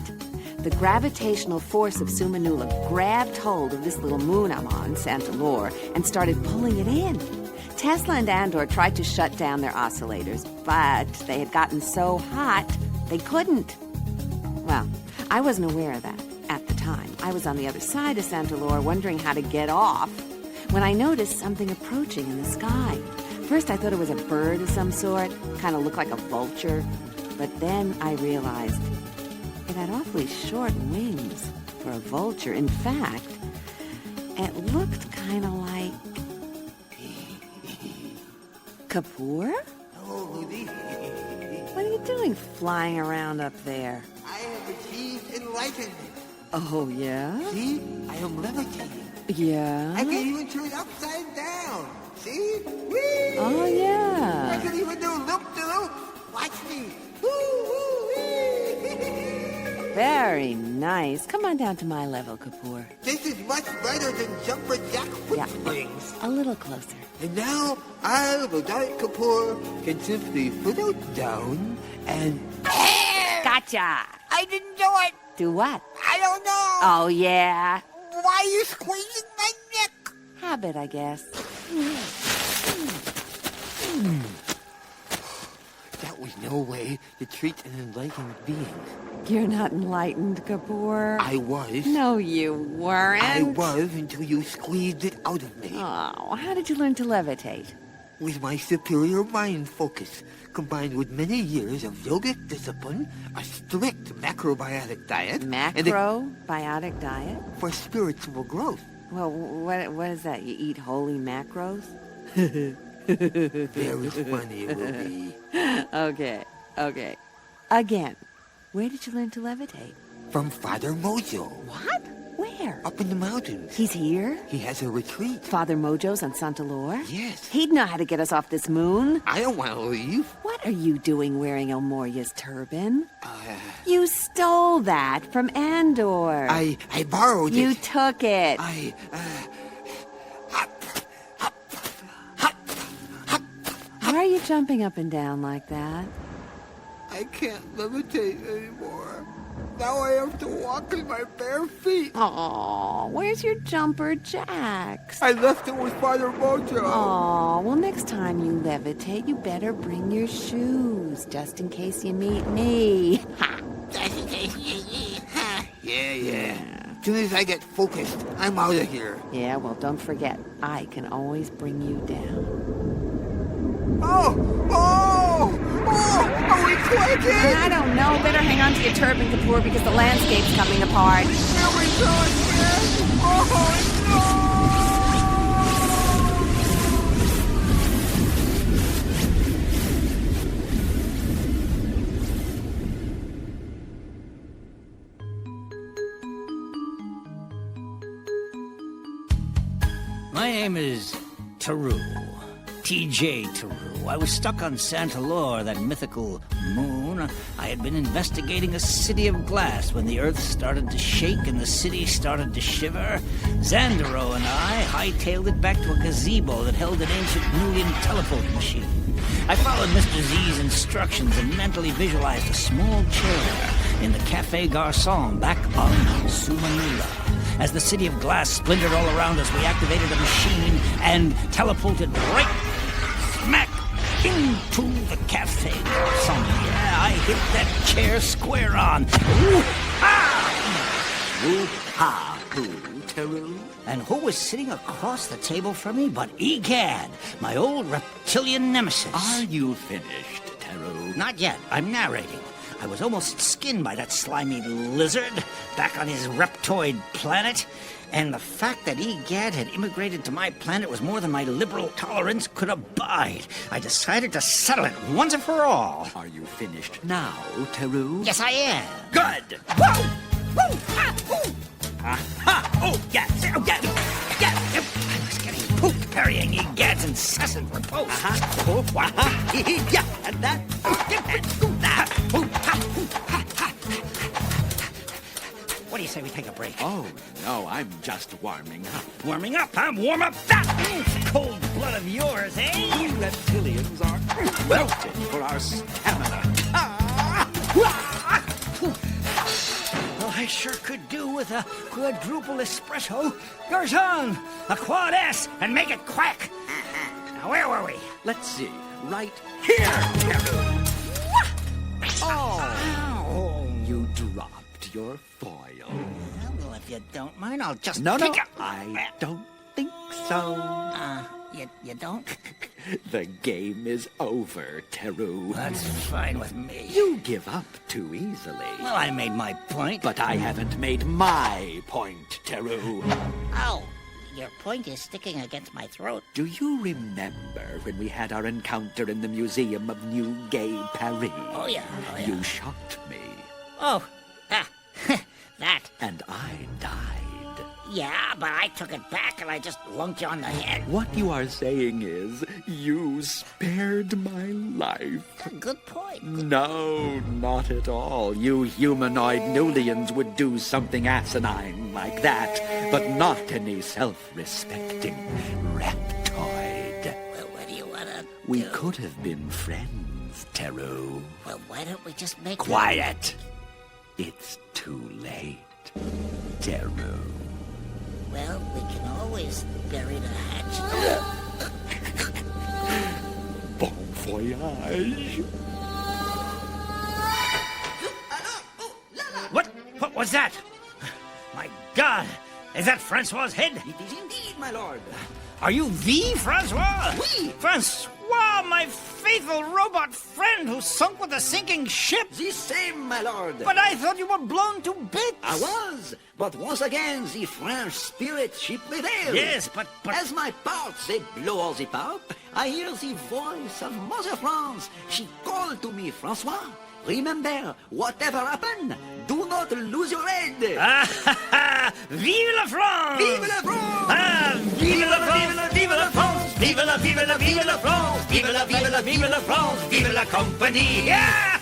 the gravitational force of Sumanula grabbed hold of this little moon I'm on, Santalor, and started pulling it in. Tesla and Andor tried to shut down their oscillators, but they had gotten so hot, they couldn't. Well, I wasn't aware of that at the time. I was on the other side of Santalor, wondering how to get off, when I noticed something approaching in the sky. First, I thought it was a bird of some sort, kind of looked like a vulture. But then I realized it had awfully short wings for a vulture. In fact, it looked kind of like... Kapoor? Oh, Rudy. What are you doing flying around up there? I have achieved enlightenment. Oh, yeah? See? I am levitating. Yeah? I can even turn upside down. See? Whee! Oh, I yeah. can even do loop-de-loop. Watch me. Woo-woo-wee. Very nice. Come on down to my level, Kapoor. This is much better than Jumper Jack Yeah. Footsprings. A little closer. And now, I, Rodant Kapoor, can simply float down and... Gotcha! I didn't do it! Do what? I don't know! Oh, yeah. Why are you squeezing my neck? Habit, I guess. That was no way to treat an enlightened being. You're not enlightened, Kapoor. I was. No, you weren't. I was until you squeezed it out of me. Oh, how did you learn to levitate? With my superior mind focus, combined with many years of yogic discipline, a strict macrobiotic diet, and Macrobiotic diet? for spiritual growth. Well, what is that? You eat holy macros? Very funny, Ruby. Okay. Again, where did you learn to levitate? From Father Mojo. What? Where? Up in the mountains. He's here? He has a retreat. Father Mojo's on Santalor? Yes. He'd know how to get us off this moon. I don't want to leave. What are you doing wearing Elmoria's turban? You stole that from Andor. I borrowed You it. took it. Why are you jumping up and down like that? I can't levitate anymore. Now I have to walk in my bare feet. Aw, where's your jumper jacks? I left it with Father Mojo. Aw, well, next time you levitate, you better bring your shoes, just in case you meet me. Ha! Yeah. As soon as I get focused, I'm out of here. Yeah, well, don't forget, I can always bring you down. Oh! Are we clicking? I don't know. Better hang on to your turban, Kapoor, because the landscape's coming apart. Here we go again! Oh, My name is TaRoo. TJ TaRoo. I was stuck on Santalor, that mythical moon. I had been investigating a city of glass when the earth started to shake and the city started to shiver. Xandero and I hightailed it back to a gazebo that held an ancient Nulian teleport machine. I followed Mr. Z's instructions and mentally visualized a small chair in the Café Garçon back on Sumanula. As the city of glass splintered all around us, we activated a machine and teleported right smack into the Café Garçon. Yeah, I hit that chair square on. Ooh-ha! TaRoo. And who was sitting across the table from me but Egad, my old reptilian nemesis. Are you finished, TaRoo? Not yet. I'm narrating. I was almost skinned by that slimy lizard back on his reptoid planet. And the fact that Egad had immigrated to my planet was more than my liberal tolerance could abide. I decided to settle it once and for all. Are you finished now, TaRoo? Yes, I am. Good! Whoa! Woo! Ah! Ooh! Aha! Oh, yeah! Oh, yeah! Yeah! Yep. I was getting pooped parrying Egad's incessant repose. Oh, yeah, and that. What do you say we take a break? Oh, no, I'm just warming up. Warming up, huh? Warm up that cold blood of yours, eh? You reptilians are melted for our stamina. Well, I sure could do with a quadruple espresso. Garçon, a quad S, and make it quack. Now, where were we? Let's see, right here, TaRoo. Oh. You dropped your foil. Well, if you don't mind, I'll just No, pick up. I don't think so. You don't? The game is over, TaRoo. That's fine with me. You give up too easily. Well, I made my point. But I haven't made my point, TaRoo. Ow! Your point is sticking against my throat. Do you remember when we had our encounter in the Museum of New Gay Paris? Oh, yeah. You shot me, Oh, that. and I died. Yeah, but I took it back and I just lunked you on the head. What you are saying is, you spared my life. Good point. No, not at all. You humanoid Nulians would do something asinine like that, but not any self-respecting reptoid. Well, what do you want to We do? could have been friends, TaRoo. Well, why don't we just make... Quiet! It's too late, TaRoo. Well, we can always bury the hatchet. Bon voyage. What was that? My God, is that Francois's head? It is indeed, my lord. Are you the Francois? Oui. Francois, my faithful robot friend who sunk with a sinking ship. The same, my lord. But I thought you were blown to bits. I was, but once again the French spirit she prevails. Yes, but... As my parts they blow all the pulp, I hear the voice of Mother France. She called to me, Francois. Remember, whatever happen, do not lose your head. Vive la France! Vive la France! Vive la France! Vive la France! Vive la, vive la, vive la France! Vive la, vive la, vive la France! Vive la compagnie! Yeah!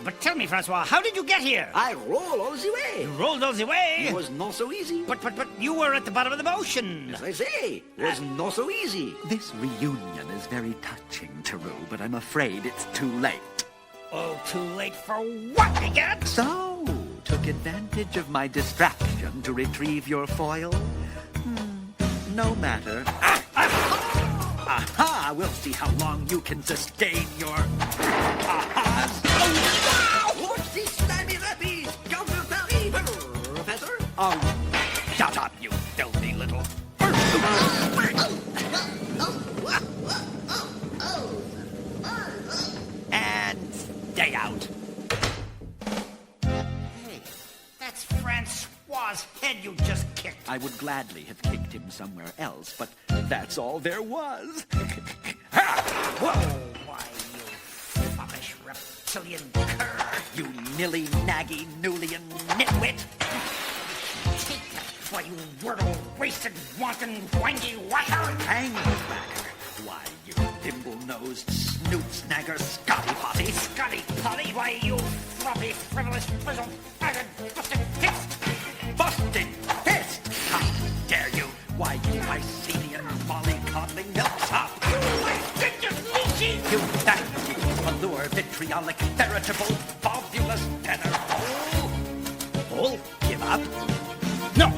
But tell me, Francois, how did you get here? I roll all the way. You rolled all the way. It was not so easy. But you were at the bottom of the ocean. As I say, it was not so easy. This reunion is very touching, TaRoo, but I'm afraid it's too late. Oh, too late for what, egad? So, took advantage of my distraction to retrieve your foil? No matter. Aha! We'll see how long you can sustain your ahas. What's this slimy rappies? Counter Paris, Professor? Oh, shut up, you filthy little... And stay out. Hey, that's Francois's head you just kicked. I would gladly have kicked him somewhere else, but that's all there was. Whoa! Why, you foppish reptilian cur! You nilly-naggy Nulian nitwit! Take that, why, you wordle, wasted, wanton, windy whacker! Hang back! Why, you thimble-nosed, snoot-snagger Scotty-potty! Scotty-potty, why, you floppy, frivolous, frizzled, faggot, busted fist! Busted fist! How dare you! Why, you Mycenian, molly-coddling milksop! You licentious leechy! You dandy, velour, vitriolic, veritable, volvulous tenor! Oh, give up? No!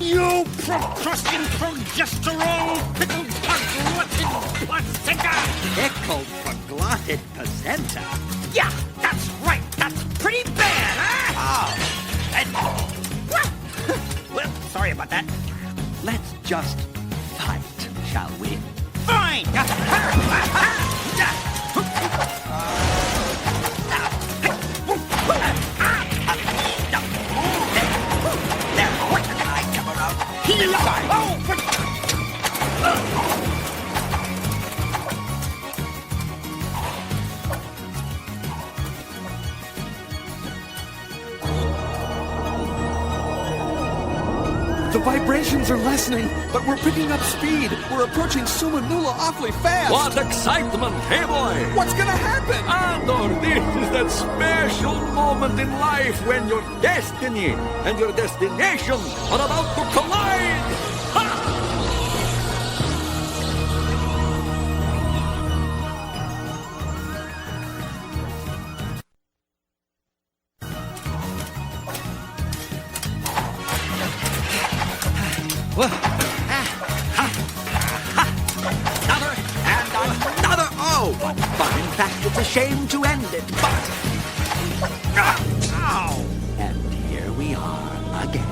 You Procrustean progesterone, pickled pug-glutted placenta! Pickled glotted placenta? Yeah, that's right! That's pretty bad, huh? Oh, and Well, sorry about that. let's just fight, shall we? Fine! The vibrations are lessening, but we're picking up speed. We're approaching Sumanula awfully fast. What excitement, hey boy! What's gonna happen? Andor, this is that special moment in life when your destiny and your destination are about to collide! Ha! Another and another. Oh, but in fact, it's a shame to end it. But ow! And here we are again.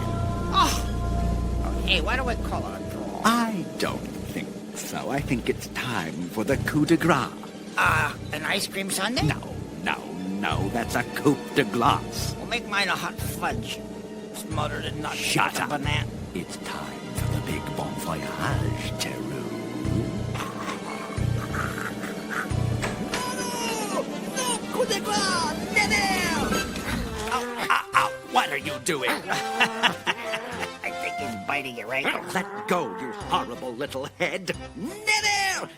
Oh, hey, why don't we call it a draw? I don't think so. I think it's time for the coup de grace. An ice cream sundae? No, that's a coup de glace. We'll make mine a hot fudge. Smothered in nuts. Shut with a up. banana. It's time for the big bon voyage, TaRoo. Coup de grace! Never! Ow, what are you doing? I think he's biting your ankle. Let go, you horrible little head. Never!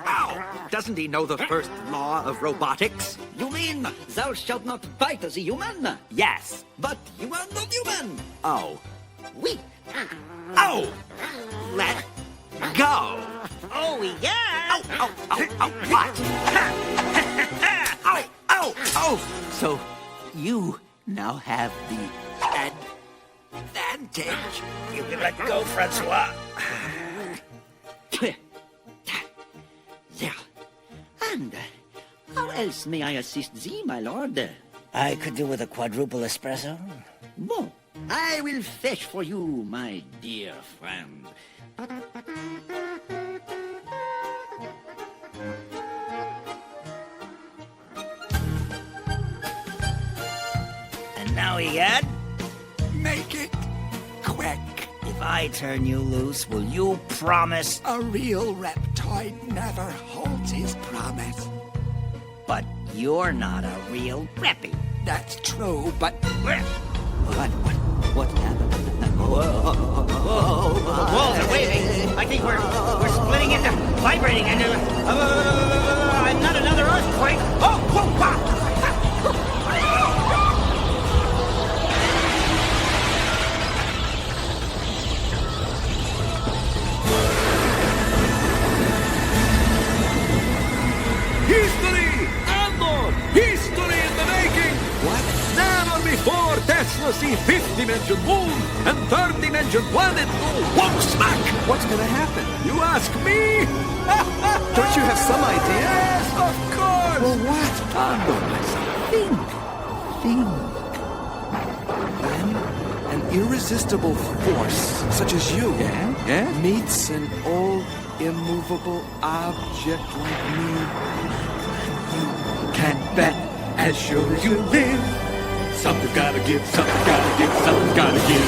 Ow! Doesn't he know the first law of robotics? You mean thou shalt not bite as a human? Yes. But you are not human. Oh. We. Oh! Let go! Oh, yeah! Ow, what? Ow! So, you now have the advantage. You can let go, Francois. Yeah. And how else may I assist thee, my lord? I could do with a quadruple espresso. Bon, I will fetch for you, my dear friend. And now, Yad, Make it quick. if I turn you loose, will you promise? A real reptoid never holds his promise. But you're not a real reppy. That's true, but Where? what happened? The walls are waving. I think we're splitting into vibrating and not another earthquake. Oh, whoa, wow. History! Andor! History in the making! What? Never before Tesla see fifth dimension moon and third dimension planet go whomp smack! What's gonna happen? You ask me? Don't you have some idea? Yes, of course! Well, what? Andor, my son, think. When an irresistible force, such as you, Yeah? meets an old, immovable object like me, Can't bet as sure as you live. Something's gotta give, something's gotta give, something's gotta give.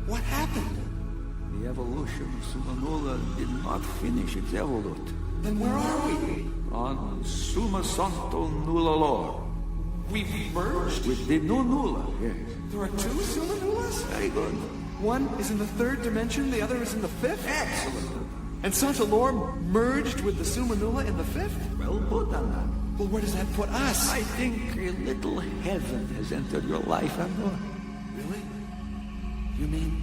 what happened? The evolution of Sumanula did not finish its evolute. Then where are we? On Suma Santo Nula Lore. We've merged? With the new Nula, yes. There are two Sumanulas? Very good. One is in the third dimension, the other is in the fifth? Excellent. And Santa Lore merged with the Sumanula in the fifth? Well put on that. Well, where does that put us? I think a little heaven has entered your life, Andor. Really? You mean?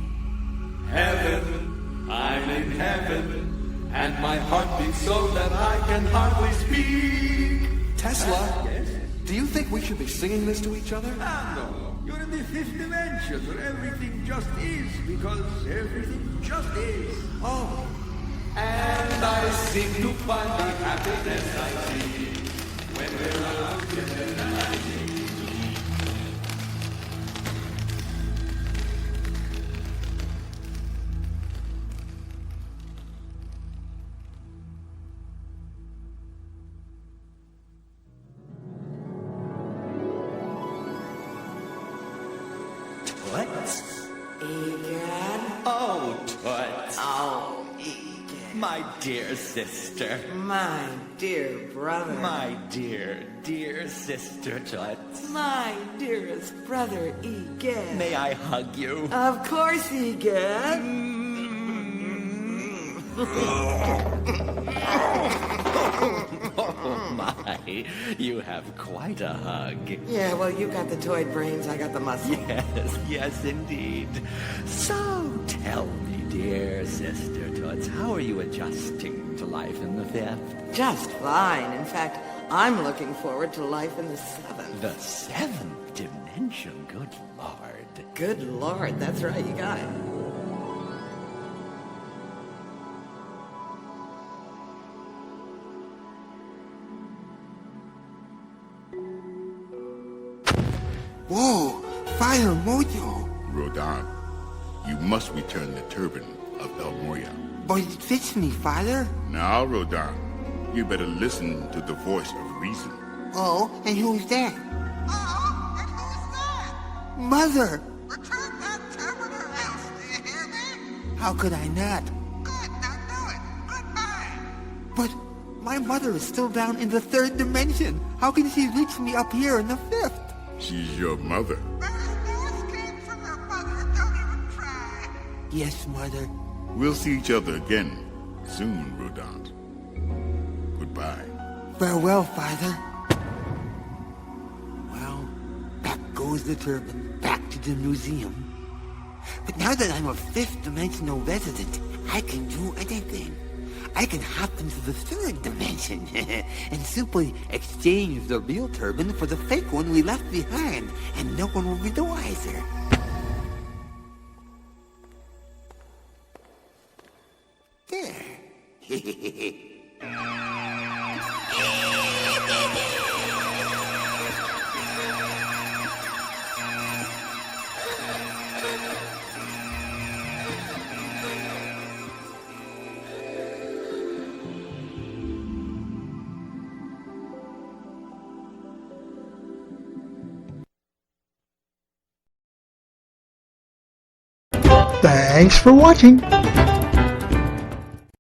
Heaven, I'm in heaven, and my heart beats so that I can hardly speak. Tesla? Yes? Do you think we should be singing this to each other? No, you're in the fifth dimension where everything just is, because everything just is. Oh. And I seem to find the happiness I see when we're out together. Toots? Egad? Oh, Toots. Oh, Egad. My dear sister. My dear brother. My dear, dear sister Toots. My dearest brother, Egad. May I hug you? Of course, Egad. Oh my, you have quite a hug. Yeah, well, you got the toy brains, I got the muscle. Yes, yes indeed. So tell me, dear sister Toots, how are you adjusting to life in the fifth? Just fine. In fact, I'm looking forward to life in the seventh. The seventh dimension, good lord. Good lord, that's right, you got it. Whoa, Fire Mojo. Rodant, you must return the turban of El Moria. But it fits me, Father. Now, Rodant, you better listen to the voice of reason. Oh, and who's that? Oh, and who's that? Mother! Return that turban or else, do you hear me? How could I not? Good, now do it. Goodbye. But my mother is still down in the third dimension. How can she reach me up here in the fifth? She's your mother. There's no escape from your mother. Don't even try. Yes, Mother. We'll see each other again soon, Rodant. Goodbye. Farewell, Father. Well, back goes the turban, back to the museum. But now that I'm a fifth-dimensional resident, I can do anything. I can hop into the third dimension and simply exchange the real turban for the fake one we left behind, and no one will be the wiser. There. Thanks for watching.